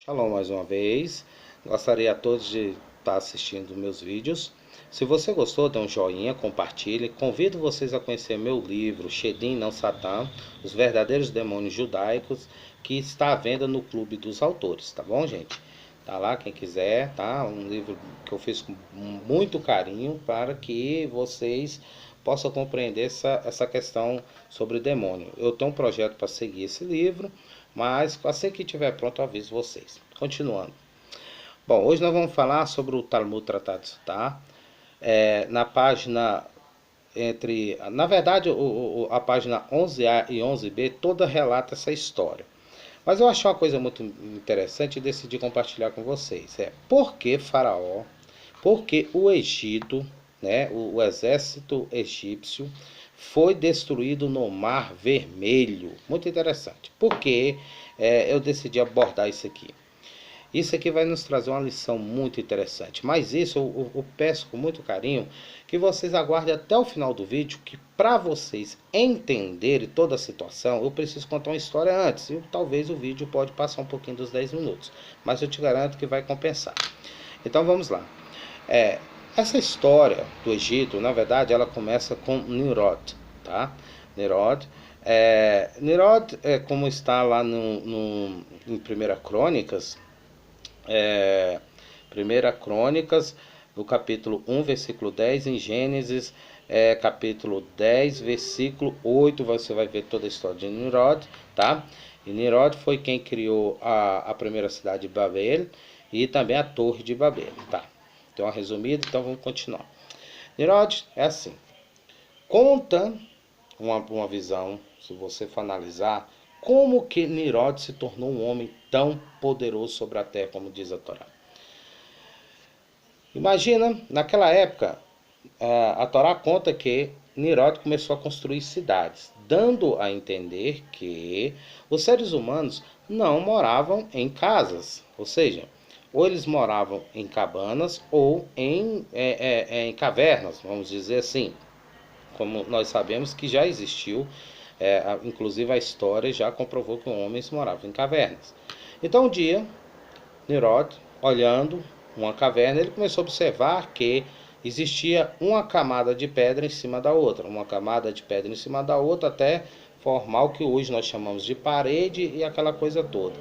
Alô, mais uma vez. Gostaria a todos de estar assistindo meus vídeos. Se você gostou, dê um joinha, compartilhe. Convido vocês a conhecer meu livro, Shedim Não Satã, Os Verdadeiros Demônios Judaicos, que está à venda no Clube dos Autores, tá bom, gente? Tá lá, quem quiser, tá? Um livro que eu fiz com muito carinho para que vocês possam compreender essa questão sobre demônio. Eu tenho um projeto para seguir esse livro, mas assim que estiver pronto eu aviso vocês. Continuando. Bom, hoje nós vamos falar sobre o Talmud Tratado Sotá. Na página na verdade, a página 11A e 11B toda relata essa história. Mas eu achei uma coisa muito interessante e decidi compartilhar com vocês. Por que Faraó, por que o Egito, né, o exército egípcio, foi destruído no Mar Vermelho? Muito interessante. Por que eu decidi abordar isso aqui? Isso aqui vai nos trazer uma lição muito interessante. Mas isso eu peço com muito carinho que vocês aguardem até o final do vídeo, que para vocês entenderem toda a situação, eu preciso contar uma história antes. E talvez o vídeo pode passar um pouquinho dos 10 minutos. Mas eu te garanto que vai compensar. Então vamos lá. Essa história do Egito, na verdade, ela começa com Nimrod, tá? Nimrod, como está lá em Primeira Crônicas, Primeira Crônicas, no capítulo 1, versículo 10, em Gênesis, capítulo 10, versículo 8, você vai ver toda a história de Nimrod, tá? E Nimrod foi quem criou a primeira cidade de Babel e também a Torre de Babel, tá? Então, uma resumida, então vamos continuar. Nimrod é assim, conta uma visão, se você for analisar, como que Nimrod se tornou um homem tão poderoso sobre a terra, como diz a Torá. Imagina, naquela época, a Torá conta que Nimrod começou a construir cidades, dando a entender que os seres humanos não moravam em casas, ou seja, ou eles moravam em cabanas ou em cavernas, vamos dizer assim, como nós sabemos que já existiu, inclusive a história já comprovou que homens moravam em cavernas. Então um dia, Nimrod, olhando uma caverna, ele começou a observar que existia uma camada de pedra em cima da outra, uma camada de pedra em cima da outra, até formar o que hoje nós chamamos de parede e aquela coisa toda.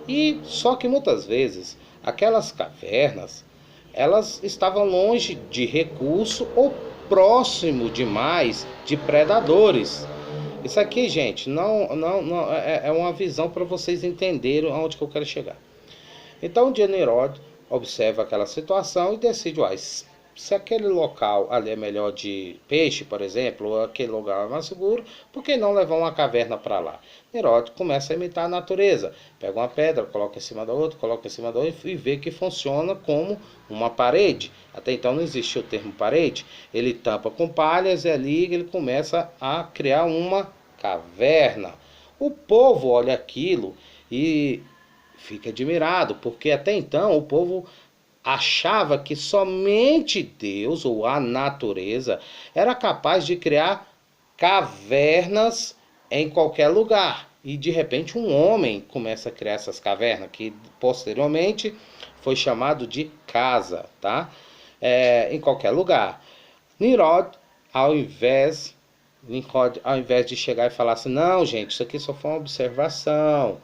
E só que muitas vezes aquelas cavernas, elas estavam longe de recurso ou próximo demais de predadores. Isso aqui, gente, não é uma visão para vocês entenderem aonde que eu quero chegar. Então, o dia Nimrod observa aquela situação e decide, se aquele local ali é melhor de peixe, por exemplo, ou aquele lugar é mais seguro, por que não levar uma caverna para lá? Nimrod começa a imitar a natureza. Pega uma pedra, coloca em cima da outra, coloca em cima da outra e vê que funciona como uma parede. Até então não existia o termo parede. Ele tampa com palhas e ali ele começa a criar uma caverna. O povo olha aquilo e fica admirado, porque até então o povo achava que somente Deus ou a natureza era capaz de criar cavernas em qualquer lugar. E de repente um homem começa a criar essas cavernas, que posteriormente foi chamado de casa, tá? Em qualquer lugar. Nimrod, ao invés de chegar e falar assim, não, gente, isso aqui só foi uma observação,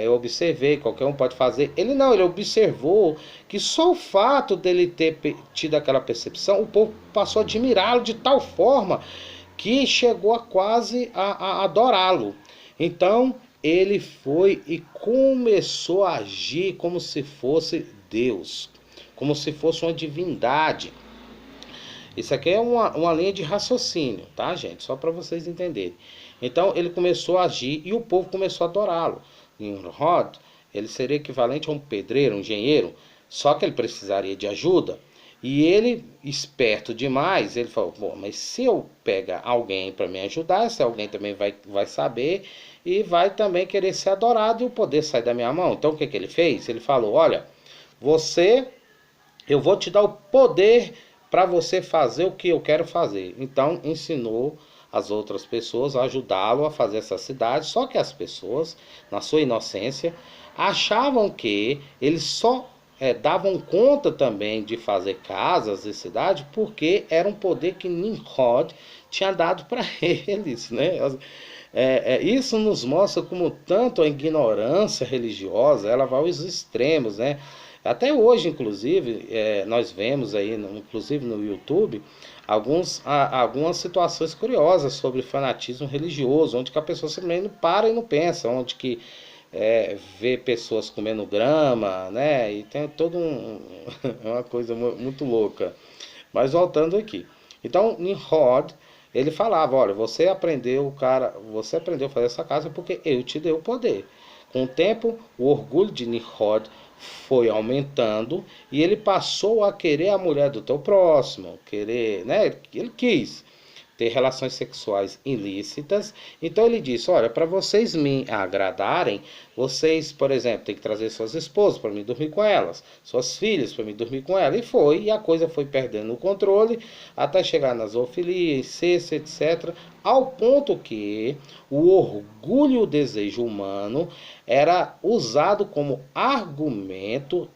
eu observei, qualquer um pode fazer. Ele observou que só o fato dele ter tido aquela percepção, o povo passou a admirá-lo de tal forma que chegou a quase a adorá-lo. Então ele foi e começou a agir como se fosse Deus, como se fosse uma divindade. Isso aqui é uma linha de raciocínio, tá, gente? Só para vocês entenderem. Então ele começou a agir e o povo começou a adorá-lo. Nimrod, ele seria equivalente a um pedreiro, um engenheiro, só que ele precisaria de ajuda. E ele, esperto demais, ele falou, bom, mas se eu pegar alguém para me ajudar, esse alguém também vai saber e vai também querer ser adorado e o poder sair da minha mão. Então o que ele fez? Ele falou, olha, eu vou te dar o poder para você fazer o que eu quero fazer. Então ensinou as outras pessoas a ajudá-lo a fazer essa cidade, só que as pessoas, na sua inocência, achavam que eles só davam conta também de fazer casas e cidades porque era um poder que Nimrod tinha dado para eles, né? Isso nos mostra como tanto a ignorância religiosa ela vai aos extremos, né? Até hoje, inclusive, nós vemos aí, inclusive no YouTube, algumas situações curiosas sobre fanatismo religioso, onde que a pessoa simplesmente não para e não pensa, onde que vê pessoas comendo grama, né? E tem todo uma coisa muito louca. Mas voltando aqui. Então, Nimrod, ele falava, olha, você aprendeu a fazer essa casa porque eu te dei o poder. Com o tempo, o orgulho de Nimrod foi aumentando e ele passou a querer a mulher do teu próximo, querer, né? Ele quis ter relações sexuais ilícitas. Então ele disse, olha, para vocês me agradarem, vocês, por exemplo, têm que trazer suas esposas para me dormir com elas, suas filhas para me dormir com elas. E a coisa foi perdendo o controle, até chegar na zoofilia, incesto, etc., ao ponto que o orgulho e o desejo humano era usado como argumento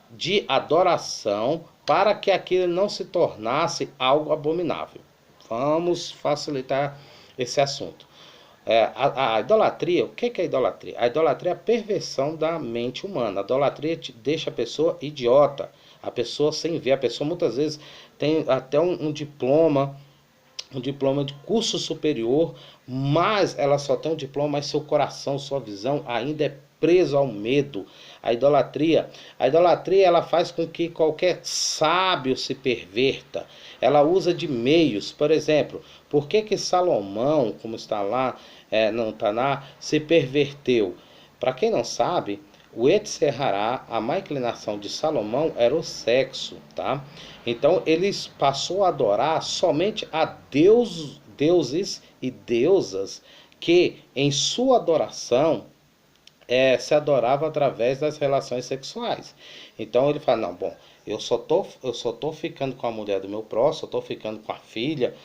de adoração para que aquilo não se tornasse algo abominável. Vamos facilitar esse assunto. A idolatria, o que é a idolatria? A idolatria é a perversão da mente humana. A idolatria deixa a pessoa idiota, a pessoa sem ver. A pessoa muitas vezes tem até um diploma de curso superior, mas ela só tem um diploma, mas seu coração, sua visão ainda é preso ao medo. A idolatria ela faz com que qualquer sábio se perverta. Ela usa de meios, por exemplo, por que Salomão, como está lá no Taná, se perverteu? Para quem não sabe, o Etserhará, a má inclinação de Salomão era o sexo, tá? Então eles passou a adorar somente a deuses e deusas que em sua adoração se adorava através das relações sexuais. Então ele fala, não, bom, eu só tô ficando com a mulher do meu próximo, eu tô ficando com a filha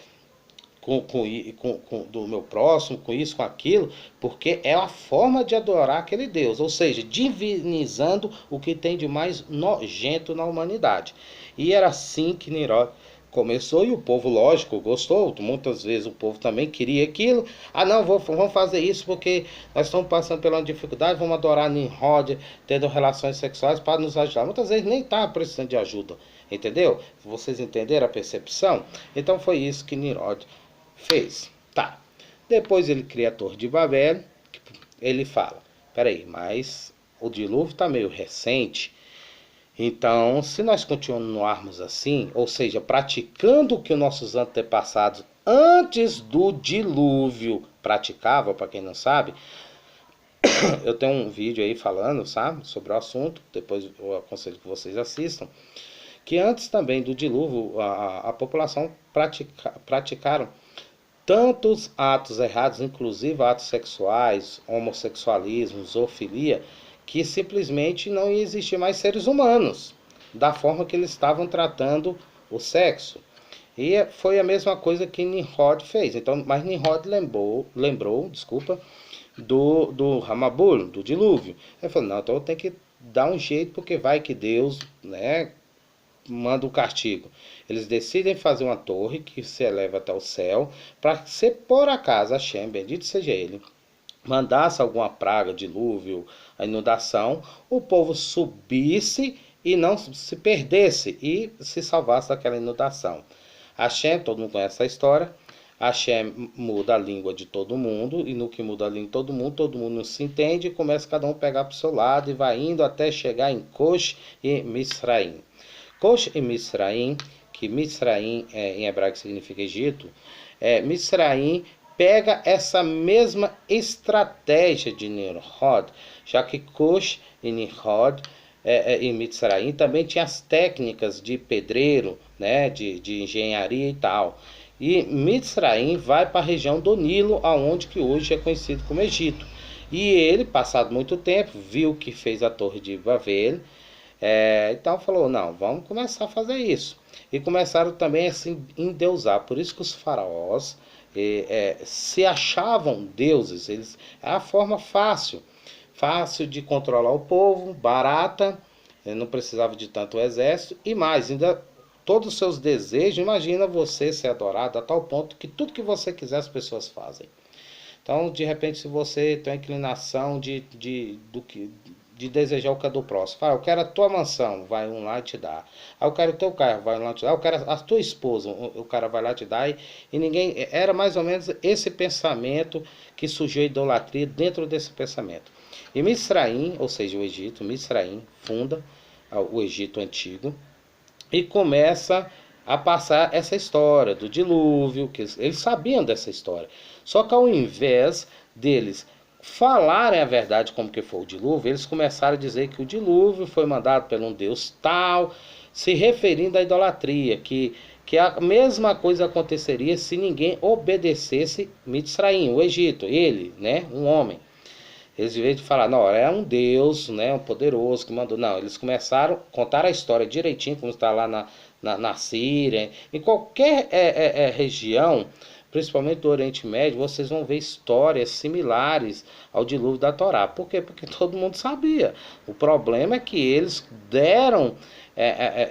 do meu próximo, com isso, com aquilo, porque é a forma de adorar aquele Deus, ou seja, divinizando o que tem de mais nojento na humanidade. E era assim que Nimrod começou e o povo, lógico, gostou. Muitas vezes o povo também queria aquilo. Ah, não, vamos fazer isso porque nós estamos passando pela dificuldade, vamos adorar Nimrod, tendo relações sexuais para nos ajudar. Muitas vezes nem estava precisando de ajuda, entendeu? Vocês entenderam a percepção? Então foi isso que Nimrod fez. Tá. Depois ele cria a Torre de Babel. Ele fala, peraí, mas o dilúvio está meio recente. Então, se nós continuarmos assim, ou seja, praticando o que os nossos antepassados antes do dilúvio praticavam, para quem não sabe, eu tenho um vídeo aí falando, sabe, sobre o assunto, depois eu aconselho que vocês assistam, que antes também do dilúvio a população praticaram tantos atos errados, inclusive atos sexuais, homossexualismo, zoofilia, que simplesmente não ia existir mais seres humanos, da forma que eles estavam tratando o sexo. E foi a mesma coisa que Nimrod fez. Então, mas Nimrod lembrou, desculpa, do Ramabul, do dilúvio. Ele falou, não, então eu tenho que dar um jeito, porque vai que Deus, né, manda um castigo. Eles decidem fazer uma torre que se eleva até o céu, para se por acaso Hashem, bendito seja ele, mandasse alguma praga, dilúvio, a inundação, o povo subisse e não se perdesse e se salvasse daquela inundação. Hashem, todo mundo conhece a história, Hashem muda a língua de todo mundo, e no que muda a língua de todo mundo não se entende, e começa cada um a pegar para o seu lado, e vai indo até chegar em Cush e Misraim. Cush e Misraim, que Misraim em hebraico significa Egito, Misraim pega essa mesma estratégia de Nimrod, já que Cush e Nimrod e Mitzrayim também tinha as técnicas de pedreiro, né, de engenharia e tal. E Mitzrayim vai para a região do Nilo, aonde que hoje é conhecido como Egito. E ele, passado muito tempo, viu que fez a Torre de Babel, então falou, não, vamos começar a fazer isso. E começaram também a se endeusar. Por isso que os faraós se achavam deuses. É a forma fácil. fácil de controlar o povo, barata, não precisava de tanto exército, e mais, ainda todos os seus desejos, imagina você ser adorado a tal ponto que tudo que você quiser as pessoas fazem. Então, de repente, se você tem a inclinação de desejar o que é do próximo, fala, eu quero a tua mansão, vai um lá e te dá. Ah, eu quero o teu carro, vai um lá e te dá. Eu quero a tua esposa, o cara vai lá e te dá. E ninguém. Era mais ou menos esse pensamento que surgiu a idolatria dentro desse pensamento. E Misraim, ou seja, o Egito, Misraim funda o Egito antigo e começa a passar essa história do dilúvio, que eles sabiam dessa história. Só que ao invés deles falarem a verdade como que foi o dilúvio, eles começaram a dizer que o dilúvio foi mandado por um Deus tal, se referindo à idolatria, que a mesma coisa aconteceria se ninguém obedecesse Mitzraim, o Egito, ele, né, um homem. Eles, em vez de falar, não, é um Deus, né, um poderoso que mandou. Não, eles começaram a contar a história direitinho, como está lá na Síria. Em qualquer região, principalmente do Oriente Médio, vocês vão ver histórias similares ao dilúvio da Torá. Por quê? Porque todo mundo sabia. O problema é que eles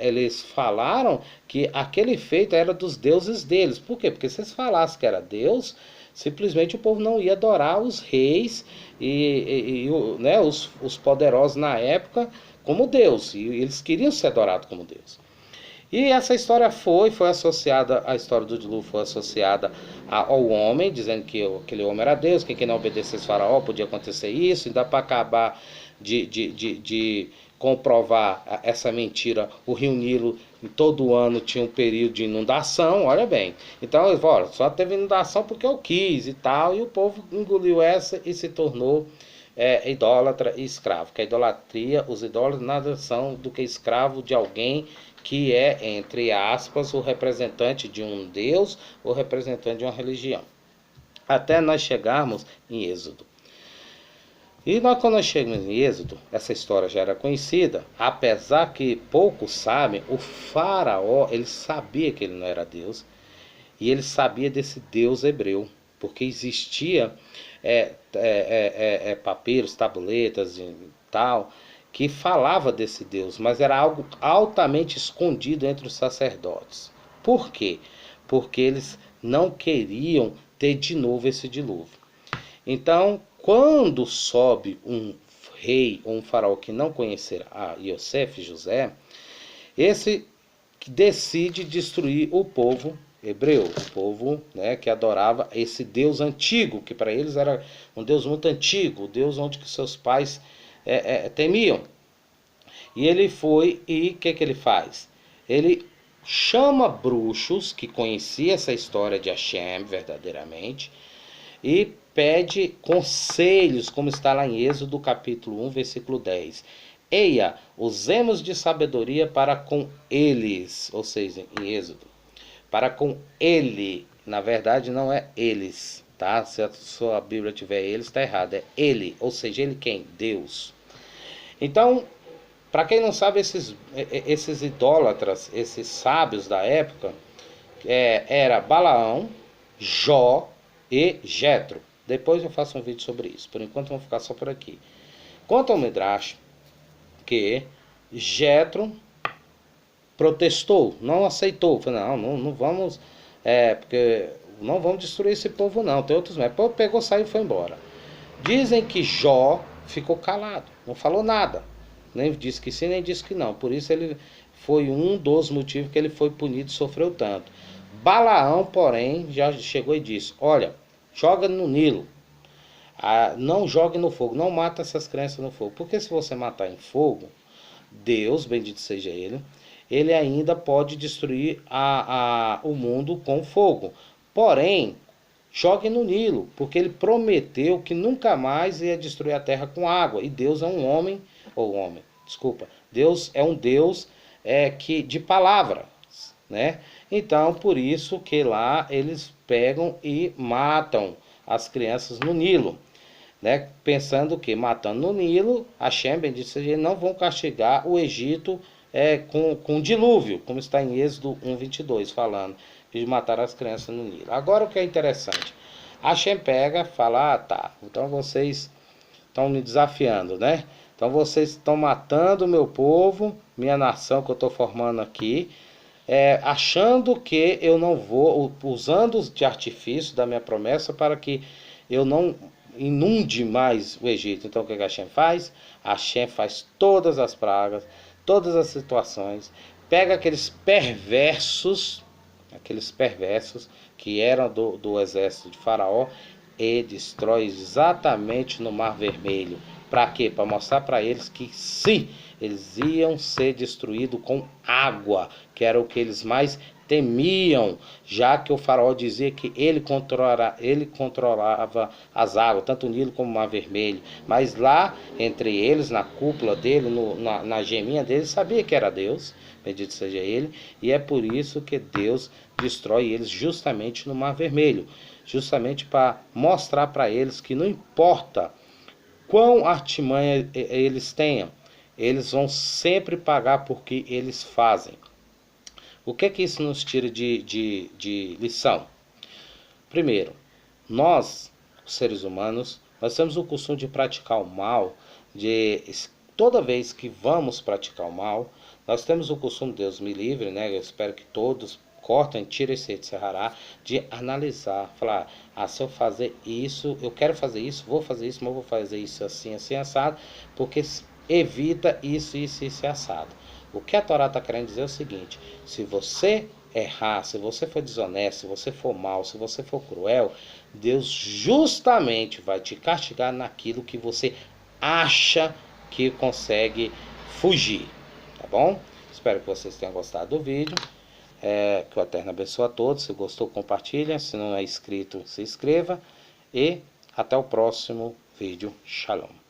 eles falaram que aquele feito era dos deuses deles. Por quê? Porque se eles falassem que era Deus, simplesmente o povo não ia adorar os reis né, os poderosos na época como Deus. E eles queriam ser adorados como Deus. E essa história foi associada, a história do dilúvio foi associada ao homem, dizendo que aquele homem era Deus, que quem não obedecesse Faraó podia acontecer isso, e dá para acabar de comprovar essa mentira. O rio Nilo todo ano tinha um período de inundação, olha bem. Então, olha, só teve inundação porque eu quis e tal, e o povo engoliu essa e se tornou idólatra e escravo. Que a idolatria, os idólatras nada são do que escravo de alguém que é, entre aspas, o representante de um Deus ou representante de uma religião. Até nós chegarmos em Êxodo. E quando nós chegamos em Êxodo, essa história já era conhecida, apesar que poucos sabem, o faraó, ele sabia que ele não era Deus, e ele sabia desse Deus hebreu, porque existia papiros, tabuletas e tal, que falava desse Deus, mas era algo altamente escondido entre os sacerdotes. Por quê? Porque eles não queriam ter de novo esse dilúvio. Então, quando sobe um rei ou um faraó que não conhecer a Yosef, José, esse decide destruir o povo hebreu, o povo, né, que adorava esse Deus antigo, que para eles era um Deus muito antigo, o Deus onde que seus pais temiam. E ele foi, e o que ele faz? Ele chama bruxos que conheciam essa história de Hashem verdadeiramente e pede conselhos, como está lá em Êxodo capítulo 1, versículo 10. Eia, usemos de sabedoria para com eles, ou seja, em Êxodo, para com ele, na verdade não é eles, tá? Se a sua Bíblia tiver eles, está errado, é ele, ou seja, ele quem? Deus. Então, para quem não sabe, esses idólatras, esses sábios da época, era Balaão, Jó e Jetro. Depois eu faço um vídeo sobre isso. Por enquanto vamos ficar só por aqui. Conta o Midrash que Jetro protestou, não aceitou. Falou, não vamos, porque não vamos destruir esse povo não. Tem outros métodos. O povo pegou, saiu e foi embora. Dizem que Jó ficou calado, não falou nada. Nem disse que sim, nem disse que não. Por isso ele foi um dos motivos que ele foi punido e sofreu tanto. Balaão, porém, já chegou e disse, olha, joga no Nilo, não jogue no fogo, não mata essas crianças no fogo, porque se você matar em fogo, Deus, bendito seja ele ainda pode destruir o mundo com fogo. Porém, jogue no Nilo, porque ele prometeu que nunca mais ia destruir a terra com água, e Deus é um homem, Deus é um Deus de palavra, né? Então, por isso que lá eles pegam e matam as crianças no Nilo, né? Pensando que matando no Nilo, Hashem, bendito seja ele, não vão castigar o Egito com dilúvio, como está em Êxodo 1:22, falando de matar as crianças no Nilo. Agora o que é interessante, Hashem pega e fala, tá, então vocês estão me desafiando, né? Então vocês estão matando o meu povo, minha nação que eu estou formando aqui, achando que eu não vou, usando de artifício da minha promessa para que eu não inunde mais o Egito. Então o que a Hashem faz? A Hashem faz todas as pragas, todas as situações, pega aqueles perversos que eram do exército de Faraó e destrói exatamente no Mar Vermelho. Para quê? Para mostrar para eles que sim, eles iam ser destruídos com água, que era o que eles mais temiam, já que o faraó dizia que ele controlava as águas, tanto o Nilo como o Mar Vermelho. Mas lá, entre eles, na cúpula dele, na geminha dele, sabia que era Deus, bendito seja ele, e é por isso que Deus destrói eles justamente no Mar Vermelho, justamente para mostrar para eles que não importa quão artimanha eles tenham, eles vão sempre pagar por que eles fazem. O que isso nos tira de lição? Primeiro, nós, os seres humanos, nós temos o costume de praticar o mal, toda vez que vamos praticar o mal, nós temos o costume, Deus me livre, né? Eu espero que todos cortem, tirem esse Etserará, de analisar, falar, se eu fazer isso, eu quero fazer isso, vou fazer isso, mas eu vou fazer isso assim, assim, assado, porque evita isso e assado. O que a Torá está querendo dizer é o seguinte: se você errar, se você for desonesto, se você for mal, se você for cruel, Deus justamente vai te castigar naquilo que você acha que consegue fugir, tá bom? Espero que vocês tenham gostado do vídeo. Que o Eterno abençoe a todos. Se gostou, compartilha. Se não é inscrito, se inscreva. E até o próximo vídeo. Shalom.